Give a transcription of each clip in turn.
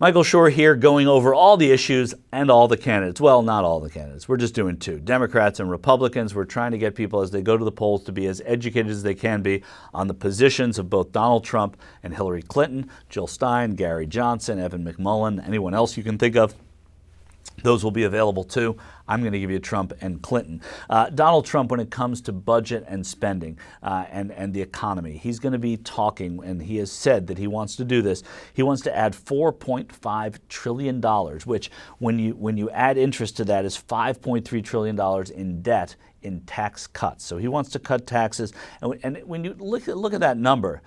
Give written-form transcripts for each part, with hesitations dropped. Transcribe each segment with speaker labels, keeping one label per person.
Speaker 1: Michael Shore here, going over all the issues and all the candidates. Well, not all the candidates. We're just doing two, Democrats and Republicans. We're trying to get people as they go to the polls to be as educated as they can be on the positions of both Donald Trump and Hillary Clinton, Jill Stein, Gary Johnson, Evan McMullin, anyone else you can think of. Those will be available too. I'm going to give you Trump and Clinton. Donald Trump, when it comes to budget and spending and the economy, he's going to be talking, and he has said that he wants to do this. He wants to add $4.5 trillion, which when you add interest to that is $5.3 trillion in debt in tax cuts. So he wants to cut taxes. And when you look at that number,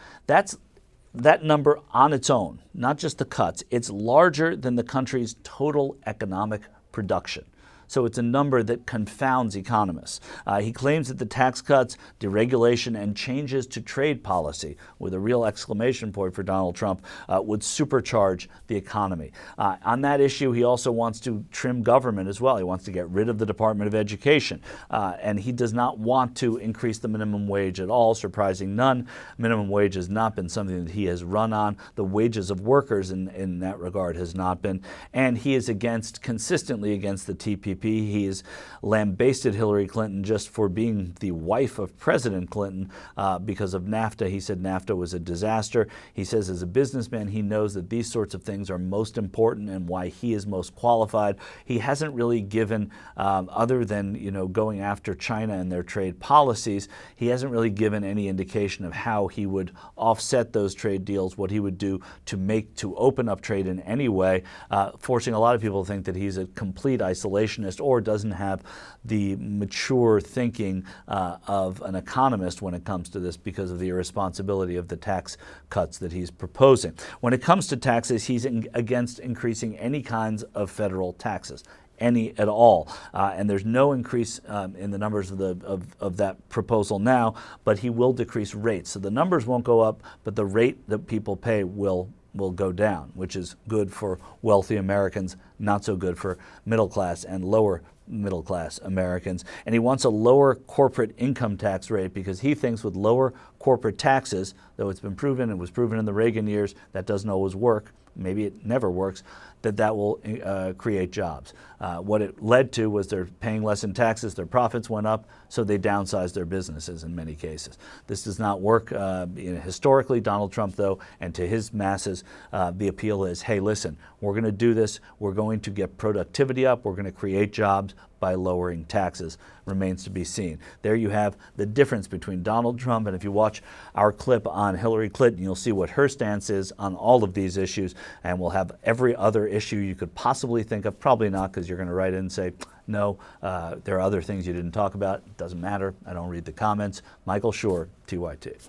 Speaker 1: that number on its own, not just the cuts, it's larger than the country's total economic production. So it's a number that confounds economists. He claims that the tax cuts, deregulation, and changes to trade policy, with a real exclamation point for Donald Trump, would supercharge the economy. On that issue, he also wants to trim government as well. He wants to get rid of the Department of Education. And he does not want to increase the minimum wage at all, surprising none. Minimum wage has not been something that he has run on. The wages of workers in that regard has not been. And he is consistently against the TPP. He has lambasted Hillary Clinton just for being the wife of President Clinton because of NAFTA. He said NAFTA was a disaster. He says as a businessman, he knows that these sorts of things are most important and why he is most qualified. He hasn't really given, other than going after China and their trade policies, he hasn't really given any indication of how he would offset those trade deals, what he would do to open up trade in any way, forcing a lot of people to think that he's a complete isolationist or doesn't have the mature thinking of an economist when it comes to this because of the irresponsibility of the tax cuts that he's proposing. When it comes to taxes, he's against increasing any kinds of federal taxes. Any at all, and there's no increase in the numbers of that proposal now, but he will decrease rates. So the numbers won't go up, but the rate that people pay will go down, which is good for wealthy Americans, not so good for middle class and lower middle class Americans. And he wants a lower corporate income tax rate because he thinks with lower corporate taxes, though it's been proven, it was proven in the Reagan years, that doesn't always work, maybe it never works, that will create jobs. What it led to was they're paying less in taxes, their profits went up, so they downsized their businesses in many cases. This does not work historically. Donald Trump, though, and to his masses, the appeal is, hey, listen, we're going to do this, we're going to get productivity up, we're going to create jobs by lowering taxes. Remains to be seen. There you have the difference between Donald Trump, and if you watch our clip on Hillary Clinton, you'll see what her stance is on all of these issues, and we'll have every other issue you could possibly think of. Probably not, because you're going to write in and say, no, there are other things you didn't talk about. It doesn't matter. I don't read the comments. Michael Shore, TYT.